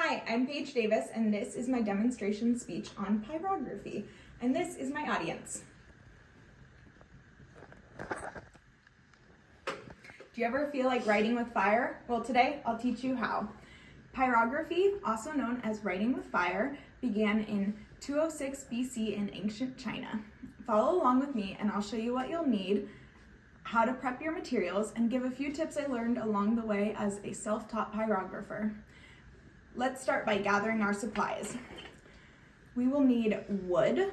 Hi, I'm Paige Davis, and this is my demonstration speech on pyrography, and this is my audience. Do you ever feel like writing with fire? Well, today I'll teach you how. Pyrography, also known as writing with fire, began in 206 BC in ancient China. Follow along with me and I'll show you what you'll need, how to prep your materials, and give a few tips I learned along the way as a self-taught pyrographer. Let's start by gathering our supplies. We will need wood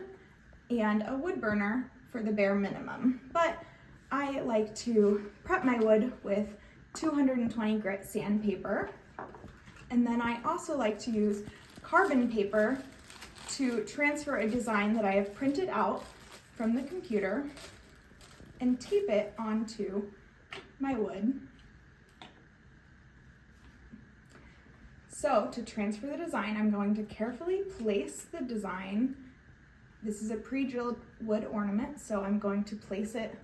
and a wood burner for the bare minimum, but I like to prep my wood with 220 grit sandpaper, and then I also like to use carbon paper to transfer a design that I have printed out from the computer and tape it onto my wood. So to transfer the design, I'm going to carefully place the design. This is a pre-drilled wood ornament, so I'm going to place it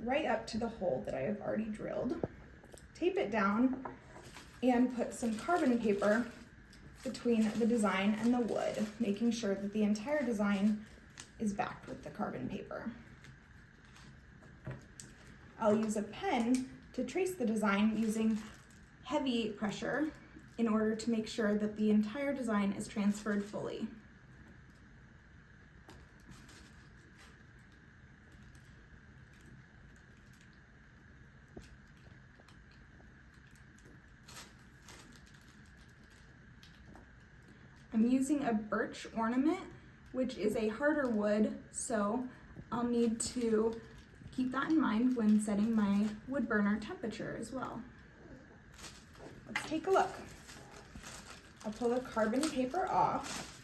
right up to the hole that I have already drilled. Tape it down and put some carbon paper between the design and the wood, making sure that the entire design is backed with the carbon paper. I'll use a pen to trace the design using heavy pressure in order to make sure that the entire design is transferred fully. I'm using a birch ornament, which is a harder wood, so I'll need to keep that in mind when setting my wood burner temperature as well. Let's take a look. I'll pull the carbon paper off.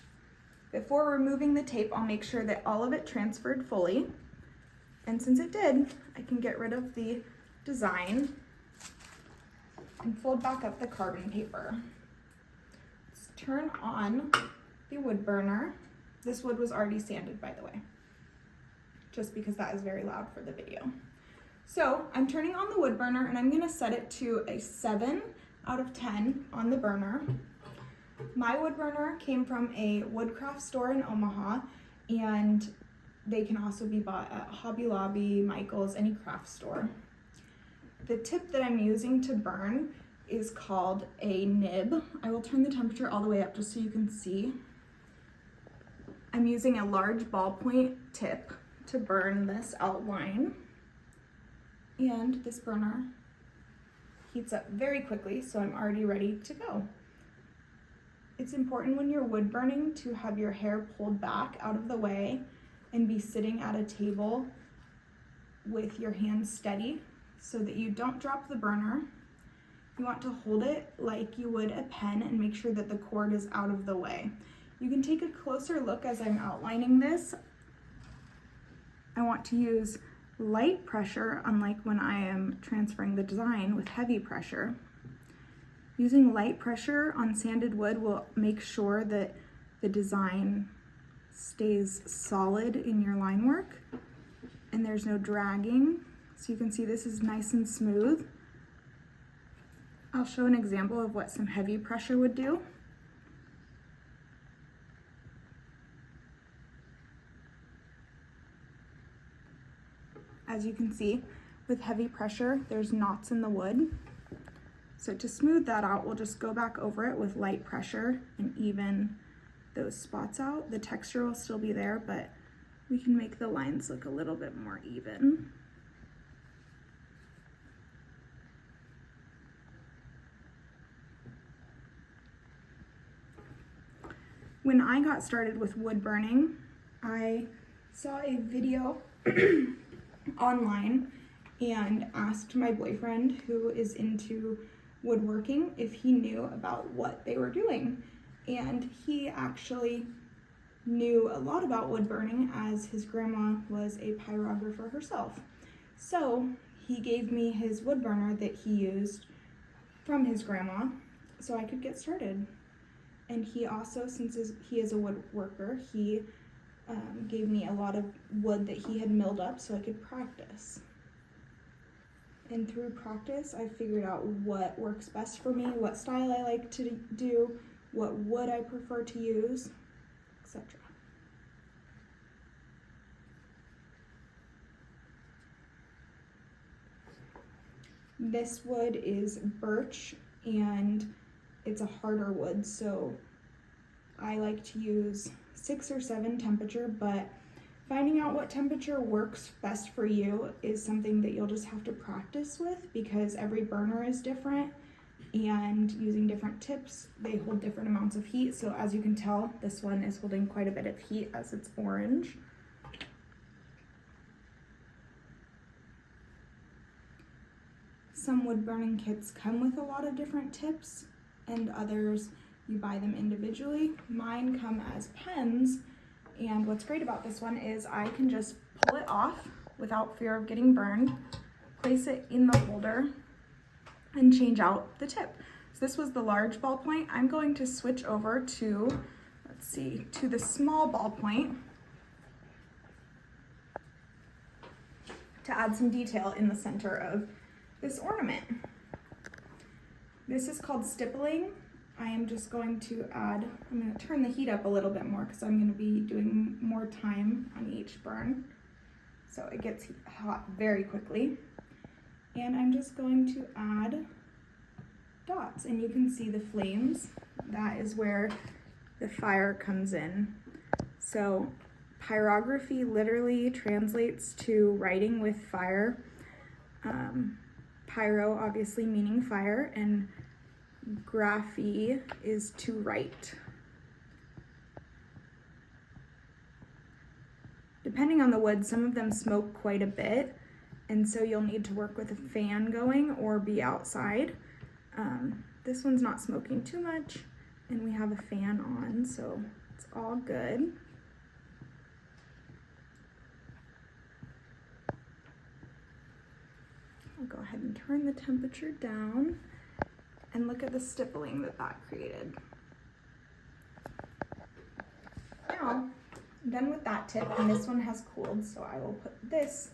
Before removing the tape, I'll make sure that all of it transferred fully. And since it did, I can get rid of the design and fold back up the carbon paper. Let's turn on the wood burner. This wood was already sanded, by the way, just because that is very loud for the video. So I'm turning on the wood burner and I'm gonna set it to a 7 out of 10 on the burner. My wood burner came from a woodcraft store in Omaha, and they can also be bought at Hobby Lobby, Michael's, any craft store. The tip that I'm using to burn is called a nib. I will turn the temperature all the way up just so you can see. I'm using a large ballpoint tip to burn this outline, and this burner heats up very quickly, so I'm already ready to go. It's important when you're wood burning to have your hair pulled back out of the way and be sitting at a table with your hands steady so that you don't drop the burner. You want to hold it like you would a pen and make sure that the cord is out of the way. You can take a closer look as I'm outlining this. I want to use light pressure, unlike when I am transferring the design with heavy pressure. Using light pressure on sanded wood will make sure that the design stays solid in your line work and there's no dragging. So you can see this is nice and smooth. I'll show an example of what some heavy pressure would do. As you can see, with heavy pressure, there's knots in the wood. So to smooth that out, we'll just go back over it with light pressure and even those spots out. The texture will still be there, but we can make the lines look a little bit more even. When I got started with wood burning, I saw a video online and asked my boyfriend, who is into woodworking, if he knew about what they were doing. And he actually knew a lot about wood burning, as his grandma was a pyrographer herself. So he gave me his wood burner that he used from his grandma so I could get started. And he also, since he is a woodworker, he gave me a lot of wood that he had milled up so I could practice. And through practice, I figured out what works best for me, what style I like to do, what wood I prefer to use, etc. This wood is birch and it's a harder wood, so I like to use 6 or 7 temperature, but finding out what temperature works best for you is something that you'll just have to practice with, because every burner is different and using different tips, they hold different amounts of heat. So as you can tell, this one is holding quite a bit of heat as it's orange. Some wood burning kits come with a lot of different tips, and others you buy them individually. Mine come as pens, and what's great about this one is I can just pull it off without fear of getting burned, place it in the holder, and change out the tip. So this was the large ballpoint. I'm going to switch over to, let's see, to the small ballpoint to add some detail in the center of this ornament. This is called stippling. I am just going to add, I'm going to turn the heat up a little bit more because I'm going to be doing more time on each burn. So it gets hot very quickly. And I'm just going to add dots, and you can see the flames. That is where the fire comes in. So pyrography literally translates to writing with fire. Pyro obviously meaning fire, and graphy is to write. Depending on the wood, some of them smoke quite a bit, and so you'll need to work with a fan going or be outside. This one's not smoking too much, and we have a fan on, so it's all good. I'll go ahead and turn the temperature down and look at the stippling that created. Now, I'm done with that tip, and this one has cooled, so I will put this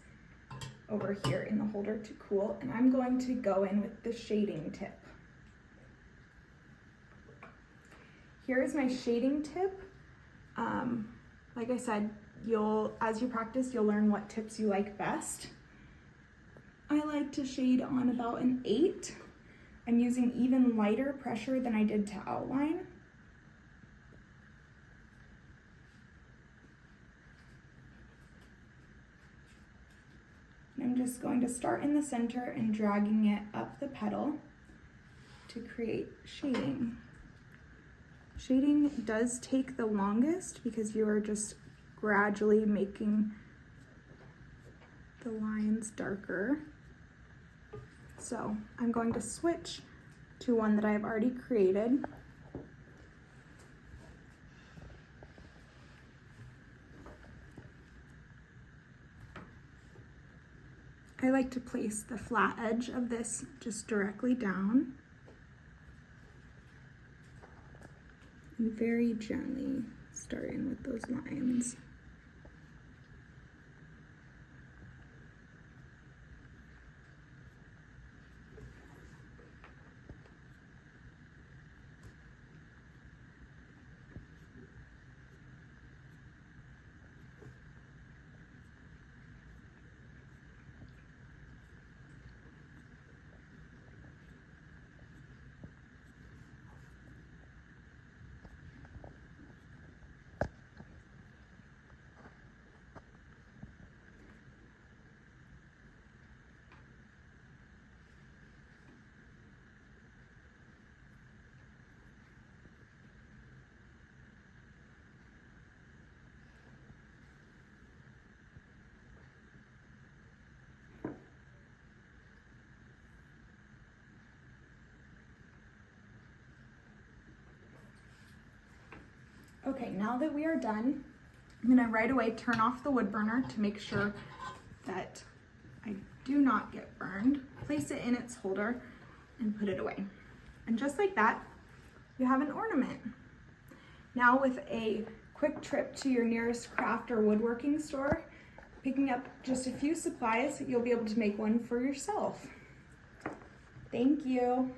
over here in the holder to cool, and I'm going to go in with the shading tip. Here is my shading tip. Like I said, as you practice, you'll learn what tips you like best. I like to shade on about an 8. I'm using even lighter pressure than I did to outline. I'm just going to start in the center and dragging it up the petal to create shading. Shading does take the longest because you are just gradually making the lines darker. So I'm going to switch to one that I've already created. I like to place the flat edge of this just directly down and very gently start in with those lines. Okay, now that we are done, I'm gonna right away turn off the wood burner to make sure that I do not get burned, place it in its holder, and put it away. And just like that, you have an ornament. Now with a quick trip to your nearest craft or woodworking store, picking up just a few supplies, you'll be able to make one for yourself. Thank you.